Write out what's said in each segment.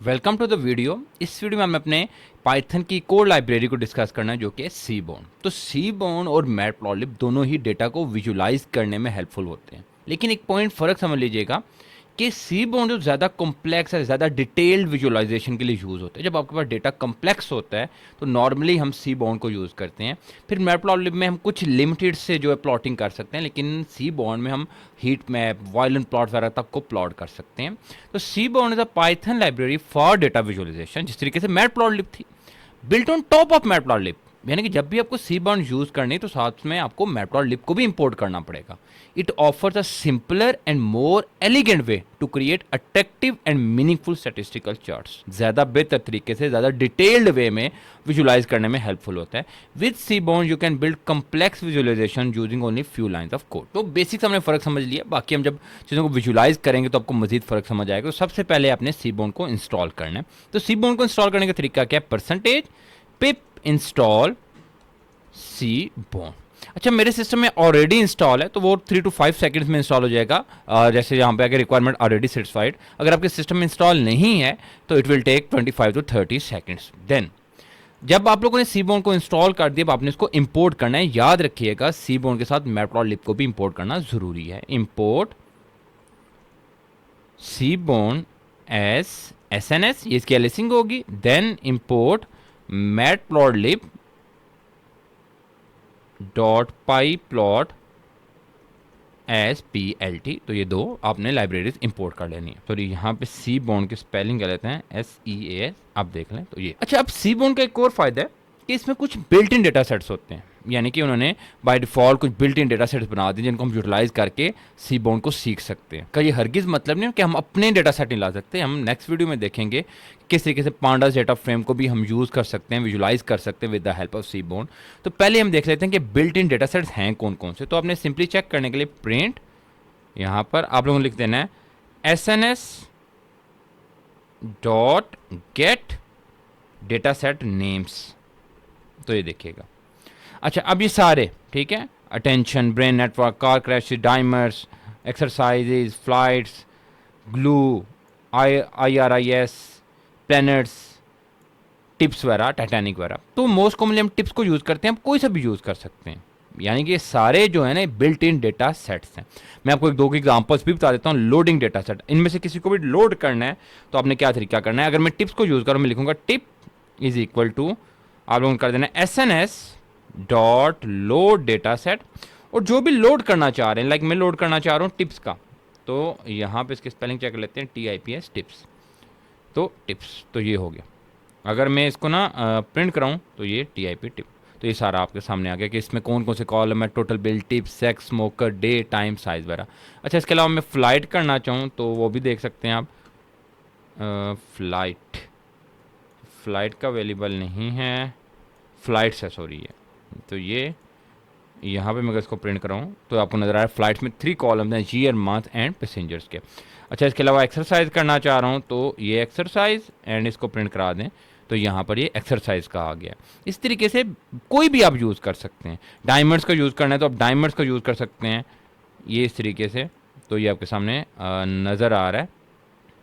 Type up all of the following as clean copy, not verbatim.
Welcome to the video. इस video में हम अपने पाइथन की कोड लाइब्रेरी को डिस्कस करना है जो कि है सीबोर्न। तो सीबोर्न और मैटप्लॉटलिब दोनों ही डेटा को विजुलाइज करने में हेल्पफुल होते हैं, लेकिन एक पॉइंट फ़र्क समझ लीजिएगा कि सीबोर्न जो ज़्यादा कॉम्प्लेक्स है, ज़्यादा डिटेल्ड विजुलाइजेशन के लिए यूज़ होता है। जब आपके पास डेटा कॉम्प्लेक्स होता है तो नॉर्मली हम सीबोर्न को यूज़ करते हैं। फिर मैटप्लॉटलिब में हम कुछ लिमिटेड से जो है प्लॉटिंग कर सकते हैं, लेकिन सीबोर्न में हम हीट मैप, वायलेंट प्लॉट वगैरह तक को प्लॉट कर सकते हैं। तो Seaborn is a Python library for data visualization, जिस तरीके से मैटप्लॉटलिब थी, built on top of Matplotlib. यानी कि जब भी आपको सीबोर्न यूज करनी है तो साथ में आपको मैटप्लॉटलिब को भी इंपोर्ट करना पड़ेगा। It offers a simpler and more elegant way to create attractive and meaningful statistical charts. ज्यादा बेहतर तरीके से, ज्यादा डिटेल्ड वे में विजुलाइज करने में हेल्पफुल होता है। With Seaborn you can build complex visualization using only few lines of code. तो बेसिक्स हमने फर्क समझ लिया, बाकी हम जब चीज़ों को विजुलाइज करेंगे तो आपको मजीद फर्क समझ आएगा। तो सबसे पहले आपने सीबोर्न को इंस्टॉल करना है। तो सीबोर्न को इंस्टॉल करने का तरीका क्या है? Percentage pip install Seaborn. अच्छा, मेरे सिस्टम में ऑलरेडी इंस्टॉल है तो वो 3 to 5 सेकंड्स में इंस्टॉल हो जाएगा। जैसे यहाँ पे अगर रिक्वायरमेंट ऑलरेडी सेटिस्फाइड, अगर आपके सिस्टम में इंस्टॉल नहीं है तो it will take 25 to 30 seconds. Then जब आप लोगों ने सीबोर्न को इंस्टॉल कर दिया, आपने इसको इंपोर्ट करना है। याद रखिएगा सीबोर्न के साथ मैटप्लॉटलिब को भी इंपोर्ट करना जरूरी है। इंपोर्ट सीबोर्न एस एसएनएस, ये इसकी एलिसिंग होगी। Then import Matplotlib dot pyplot S P L T. तो ये दो आपने लाइब्रेरीज इंपोर्ट कर लेनी है। तो यहाँ पे सी बॉन्ड की स्पेलिंग कर लेते हैं SEAS, आप देख लें तो ये। अच्छा, अब सी बॉन्ड का एक और फायदा है कि इसमें कुछ बिल्ट इन डेटा सेट्स होते हैं, यानी कि उन्होंने बाय डिफॉल्ट कुछ बिल्ट इन डेटा सेट्स बना दिए जिनको हम यूटिलाइज करके सी बॉन्ड को सीख सकते हैं। का ये हरगिज मतलब नहीं कि हम अपने डेटा सेट नहीं ला सकते। हम नेक्स्ट वीडियो में देखेंगे किस तरीके से पांडास डेटा फ्रेम को भी हम यूज़ कर सकते हैं, विजुलाइज कर सकते हैं with the help of seaborn. तो पहले हम देख लेते हैं कि बिल्ट इन डेटा सेट्स हैं कौन कौन से। तो आपने सिंपली चेक करने के लिए प्रिंट, यहाँ पर आप लोगों को लिख देना है SNS dot gate data set names. तो ये देखिएगा। अच्छा, अब ये सारे ठीक है, attention, brain network, car crash, dimers, exercises, flights, glue, IRIS, planets, tips वगैरह, टाइटैनिक वगैरह। तो मोस्ट कॉमनली हम टिप्स को यूज़ करते हैं, हम कोई सा भी यूज़ कर सकते हैं। यानी कि ये सारे जो है ना बिल्ट इन डेटा सेट्स हैं। मैं आपको एक दो एग्जांपल्स भी बता देता हूँ। लोडिंग डेटा सेट, इनमें से किसी को भी लोड करना है तो आपने क्या तरीका करना है। अगर मैं टिप्स को यूज़ करूँ, मैं लिखूंगा टिप इज इक्वल टू, आप लोगों को कर देना SNS dot load data set. और जो भी लोड करना चाह रहे हैं, लाइक मैं लोड करना चाह रहा हूँ टिप्स का, तो यहाँ पे इसकी स्पेलिंग चेक कर लेते हैं, TIPS टिप्स। तो टिप्स, तो ये हो गया। अगर मैं इसको ना प्रिंट कराऊँ तो ये TIP टिप। तो ये सारा आपके सामने आ गया कि इसमें कौन कौन से कॉलम है, total bill, tip, sex, smoker, day, time, size वगैरह। अच्छा, इसके अलावा मैं फ़्लाइट करना चाहूँ तो वो भी देख सकते हैं आप। फ़्लाइट का अवेलेबल नहीं है, फ़्लाइट्स है सॉरी ये। तो ये यहाँ पे मैं अगर इसको प्रिंट कराऊँ तो आपको नज़र आ रहा है फ़्लाइट्स में 3 कॉलम्स हैं, ईयर, मंथ एंड पैसेंजर्स के। अच्छा, इसके अलावा एक्सरसाइज करना चाह रहा हूँ तो ये एक्सरसाइज एंड इसको प्रिंट करा दें तो यहाँ पर ये एक्सरसाइज का आ गया। इस तरीके से कोई भी आप यूज़ कर सकते हैं। डायमंड्स का यूज़ करना है तो आप डायमंड्स का यूज़ कर सकते हैं, ये इस तरीके से। तो ये आपके सामने नज़र आ रहा है।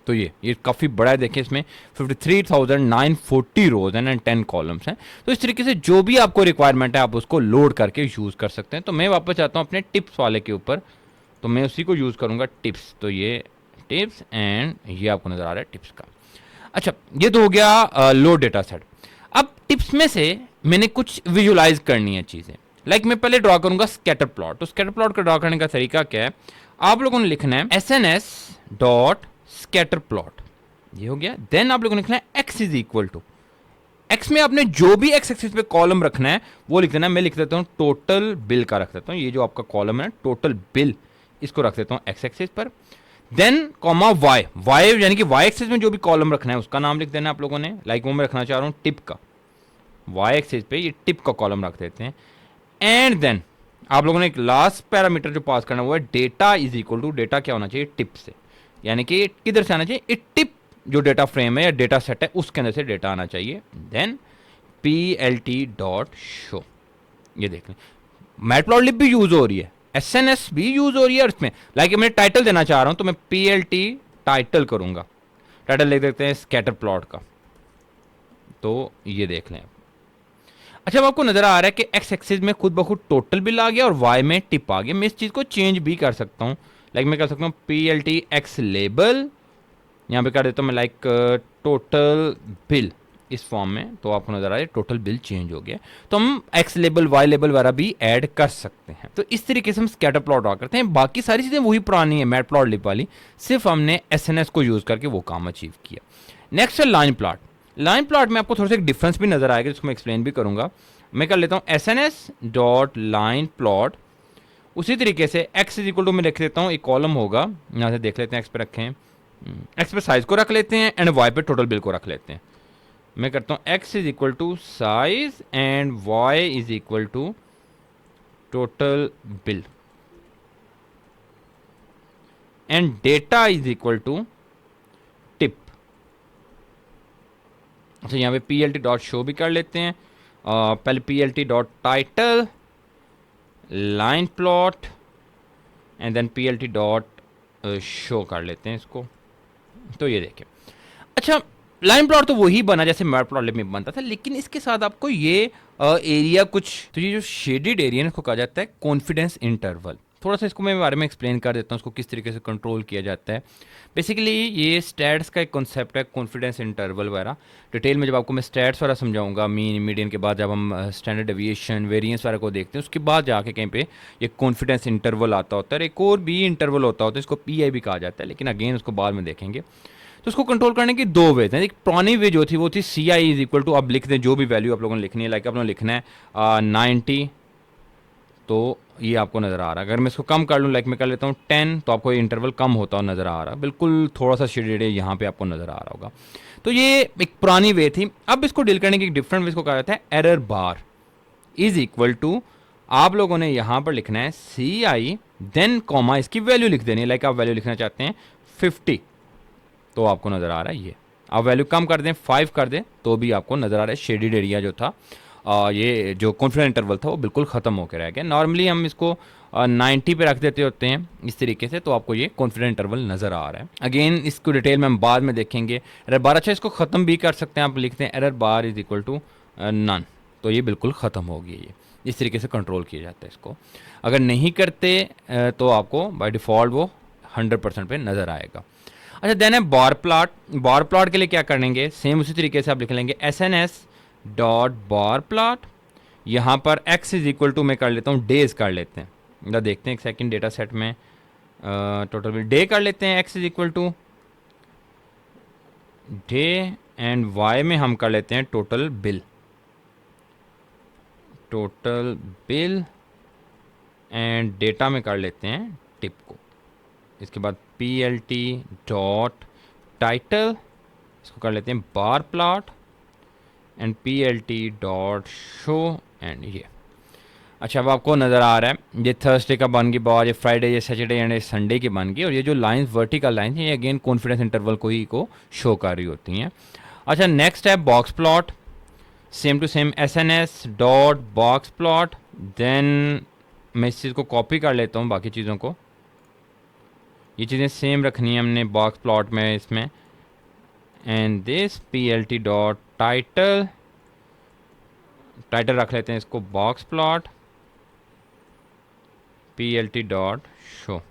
तो ये काफ़ी बड़ा है, देखिए इसमें 53,940 रोज एंड 10 कॉलम्स हैं। तो इस तरीके से जो भी आपको रिक्वायरमेंट है आप उसको लोड करके यूज़ कर सकते हैं। तो मैं वापस आता हूँ अपने टिप्स वाले के ऊपर, तो मैं उसी को यूज़ करूँगा, टिप्स। तो ये टिप्स एंड ये आपको नज़र आ रहा है टिप्स का। अच्छा, ये तो हो गया लो डेटा सेट। अब टिप्स में से मैंने कुछ विजुलाइज करनी है चीज़ें। लाइक मैं पहले ड्रॉ करूंगा स्कैटर प्लॉट। तो स्कैटर प्लॉट का ड्रॉ करने का तरीका क्या है, आप लोगों ने लिखना है SNS डॉट स्कैटर प्लॉट, ये हो गया। देन आप लोगों ने लिखना है x is equal to, x में आपने जो भी एक्स एक्सिस पे कॉलम रखना है वो लिख देना। मैं लिख देता हूँ टोटल बिल का रख देता हूँ, ये जो आपका कॉलम है टोटल बिल, इसको रख देता हूँ एक्स एक्सिस पर। देन कॉमा वाई यानी कि वाई एक्सिस में जो भी कॉलम रखना है उसका नाम लिख देना आप लोगों ने। लाइक वो मैं रखना चाह रहा हूँ टिप का, वाई एक्सिस पे ये टिप का कॉलम रख देते हैं। एंड देन आप लोगों ने एक लास्ट पैरामीटर जो पास करना वो है data is equal to, data क्या होना चाहिए, टिप से। यानी कि किधर से आना चाहिए, इट टिप जो डेटा फ्रेम है या डेटा सेट है उसके अंदर से डेटा आना चाहिए। देन PLT डॉट शो, ये देख लें मैटप्लॉटलिब भी यूज हो रही है, SNS भी यूज हो रही है। और इसमें लाइक मैं टाइटल देना चाह रहा हूं तो मैं PLT टाइटल करूंगा। टाइटल लिख देते हैं स्कैटर प्लॉट का, तो ये देख लें। अच्छा, अब आपको नजर आ रहा है कि एक्स एक्सिस में खुद ब खुद टोटल बिल आ गया और वाई में टिप आ गया। मैं इस चीज़ को चेंज भी कर सकता हूँ, लाइक मैं कर सकता हूँ PLT एक्स लेबल, यहाँ पे कर देता हूँ मैं लाइक टोटल बिल इस फॉर्म में, तो आपको नजर आ रहा है टोटल बिल चेंज हो गया। तो हम एक्स लेबल वाई लेबल वगैरह भी ऐड कर सकते हैं। तो इस तरीके से हम स्कैटर प्लॉट ड्रा करते हैं। बाकी सारी चीज़ें वही पुरानी है मैट प्लॉट लिप वाली, सिर्फ हमने SNS को यूज़ करके वो काम अचीव किया। नेक्स्ट है लाइन प्लॉट। लाइन प्लॉट में आपको थोड़ा सा एक डिफरेंस भी नजर आएगा, जिसको मैं एक्सप्लेन भी करूंगा। मैं कर लेता हूँ SNS डॉट लाइन प्लॉट। उसी तरीके से एक्स इज इक्वल टू मैं लिख देता हूँ, एक कॉलम होगा, यहाँ से देख लेते हैं एक्स पे रखें, एक्स पे साइज को रख लेते हैं एंड वाई पे टोटल बिल को रख लेते हैं। मैं करता हूँ x is equal to size and y is equal to total bill and data is equal to tip. अच्छा, यहाँ पे PLT डॉट शो भी कर लेते हैं। पहले PLT dot title line plot and then PLT dot show कर लेते हैं इसको, तो ये देखिए। अच्छा, लाइन प्लॉट तो वही बना जैसे मैट प्लॉट में बनता था, लेकिन इसके साथ आपको ये एरिया कुछ, तो ये जो शेडेड एरिया है इसको कहा जाता है कॉन्फिडेंस इंटरवल। थोड़ा सा इसको मैं बारे में एक्सप्लेन कर देता हूँ, इसको किस तरीके से कंट्रोल किया जाता है। बेसिकली ये स्टैट्स का एक कॉन्सेप्ट है, कॉन्फिडेंस इंटरवल वगैरह। डिटेल में जब आपको मैं स्टैट्स वगैरह समझाऊंगा, मीन मीडियन के बाद जब हम स्टैंडर्ड डेविएशन वेरिएंस वगैरह को देखते हैं, उसके बाद जाके कहीं पे ये कॉन्फिडेंस इंटरवल आता होता है। एक और भी इंटरवल होता है, इसको PI भी कहा जाता है, लेकिन अगेन उसको बाद में देखेंगे। तो उसको कंट्रोल करने की दो वे थे। एक पुरानी वे जो थी वो थी CI इज इक्वल टू, अब लिख दें जो भी वैल्यू आप लोगों ने लिखनी है, लाइक आप लोगों ने लिखना है 90, तो ये आपको नज़र आ रहा है। अगर मैं इसको कम कर लूँ, लाइक मैं कर लेता हूँ 10, तो आपको ये इंटरवल कम होता हुआ नज़र आ रहा है, बिल्कुल थोड़ा सा शेडेड है यहाँ पे आपको नज़र आ रहा होगा। तो ये एक पुरानी वे थी। अब इसको डील करने की एक डिफरेंट वे, इसको कहा जाता है error bar is equal to, आप लोगों ने यहाँ पर लिखना है CI देन कॉमा इसकी वैल्यू लिख देनी है, लाइक आप वैल्यू लिखना चाहते हैं 50, तो आपको नज़र आ रहा है ये। आप वैल्यू कम कर दें 5 कर दें तो भी आपको नज़र आ रहा है शेडेड एरिया जो था, ये जो कॉन्फिडेंस इंटरवल था वो बिल्कुल ख़त्म होकर रह गया। नॉर्मली हम इसको 90 पे रख देते होते हैं इस तरीके से, तो आपको ये कॉन्फिडेंस इंटरवल नज़र आ रहा है। अगेन इसको डिटेल में हम बाद में देखेंगे। एरर बार, अच्छा इसको ख़त्म भी कर सकते हैं, आप लिखते हैं error bar is equal to none, तो ये बिल्कुल ख़त्म हो गई। ये इस तरीके से कंट्रोल किया जाता है इसको। अगर नहीं करते तो आपको बाय डिफ़ॉल्ट वो 100% पे नज़र आएगा। अच्छा, देन है बार प्लॉट। बार प्लॉट के लिए क्या करेंगे, सेम उसी तरीके से आप लिख लेंगे SNS डॉट बार प्लॉट। यहाँ पर एक्स इज इक्वल टू मैं कर लेता हूँ डेज कर लेते हैं, मतलब देखते हैं एक सेकंड डेटा सेट में टोटल बिल डे कर लेते हैं, x is equal to day and y में हम कर लेते हैं total bill, total bill and data में कर लेते हैं टिप को। इसके बाद PLT डॉट टाइटल, इसको कर लेते हैं bar plot and PLT dot show and ये। अच्छा, अब आपको नज़र आ रहा है ये थर्सडे का बन गई बार, ये फ्राइडे, ये सैटरडे एंड ये संडे की बन गई, और ये जो लाइंस वर्टिकल लाइंस हैं ये अगेन कॉन्फिडेंस इंटरवल को ही को शो कर रही होती हैं। अच्छा, नेक्स्ट है box plot. Same to same SNS dot box plot, then मैं इस चीज़ को कॉपी कर लेता हूँ, बाकी चीज़ों को ये चीज़ें सेम रखनी है हमने बॉक्स प्लॉट में इसमें, and this PLT dot title, title रख लेते हैं इसको box plot, PLT dot show.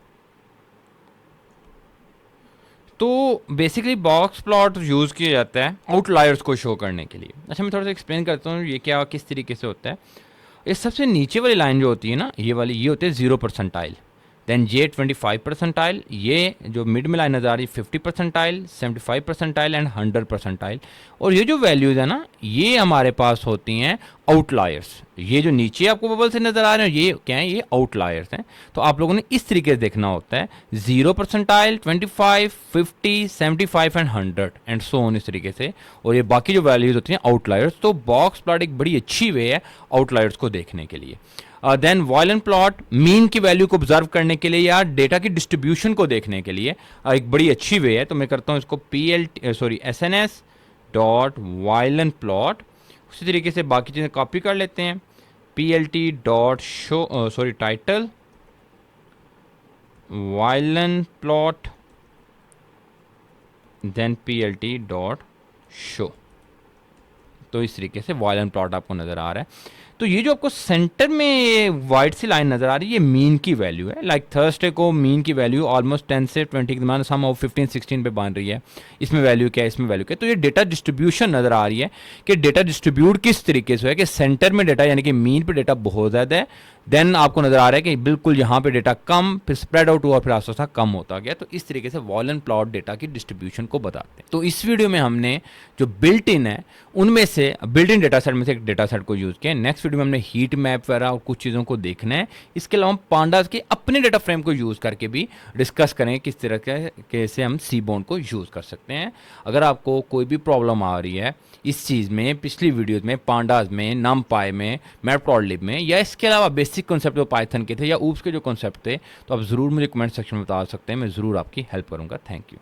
तो बेसिकली बॉक्स प्लॉट यूज़ किया जाता है आउटलायर्स को शो करने के लिए। अच्छा, मैं थोड़ा सा एक्सप्लेन करता हूँ ये क्या किस तरीके से होता है। इस सबसे नीचे वाली लाइन जो होती है ना, ये वाली, ये होते हैं 0 परसेंटाइल, देन ये 25 परसेंटाइल, ये जो मिड में लाइन नज़र आ रही है 50 परसेंटाइल, 75 परसेंटाइल एंड 100 परसेंटाइल। और ये जो वैल्यूज़ है ना, ये हमारे पास होती हैं आउटलायर्स। ये जो नीचे आपको बबल से नज़र आ रहे हैं ये क्या है, ये आउटलायर्स हैं। तो आप लोगों ने इस तरीके से देखना होता है 0 percentile, 25, 50, 75 and 100 and so on, इस तरीके से। और ये बाकी जो वैल्यूज़ होती हैं आउटलायर्स। तो बॉक्स प्लॉट एक बड़ी अच्छी वे है आउटलायर्स को देखने के लिए। देन वॉयलेंट प्लॉट मीन की वैल्यू को ऑब्जर्व करने के लिए या डेटा की डिस्ट्रीब्यूशन को देखने के लिए एक बड़ी अच्छी वे है। तो मैं करता हूँ इसको SNS डॉट वॉयलेंट प्लॉट। उसी तरीके से बाकी चीज़ें कॉपी कर लेते हैं, PLT dot show title violin plot then PLT dot show. तो इस तरीके से वॉयलेंट प्लॉट आपको नज़र आ रहा है। तो ये जो आपको सेंटर में वाइट सी लाइन नज़र आ रही है, ये मीन की वैल्यू है। लाइक थर्सडे को मीन की वैल्यू ऑलमोस्ट 10 से 20 के मान सम ऑफ 15-16 पे बन रही है। इसमें वैल्यू क्या है, इसमें वैल्यू क्या है। तो ये डेटा डिस्ट्रीब्यूशन नज़र आ रही है कि डेटा डिस्ट्रीब्यूट किस तरीके से है कि सेंटर में डेटा यानी कि मीन पे डेटा बहुत ज़्यादा है, देन आपको नज़र आ रहा है कि बिल्कुल यहाँ पे डेटा कम, फिर स्प्रेड आउट हुआ, फिर आस्ता आस्ता कम होता गया। तो इस तरीके से वॉयलेंट प्लॉट डेटा की डिस्ट्रीब्यूशन को बताते हैं। तो इस वीडियो में हमने जो बिल्ट इन है उनमें से बिल्ट इन डेटा सेट में से एक डेटा सेट को यूज़ किया। नेक्स्ट वीडियो में हमने हीट मैप वगैरह और कुछ चीज़ों को देखना है। इसके अलावा हम पांडास के अपने डेटा फ्रेम को यूज़ करके भी डिस्कस करें किस तरह के से हम सीबोर्न को यूज़ कर सकते हैं। अगर आपको कोई भी प्रॉब्लम आ रही है इस चीज़ में, पिछली वीडियोज़ में, पांडास में, नमपाई में, मैटप्लॉटलिब में, या इसके अलावा बेसिक कॉन्सेप्ट जो पाइथन के थे या ऊप्स के जो कॉन्सेप्ट थे, तो आप ज़रूर मुझे कमेंट सेक्शन में बता सकते हैं। मैं ज़रूर आपकी हेल्प करूँगा। Thank you.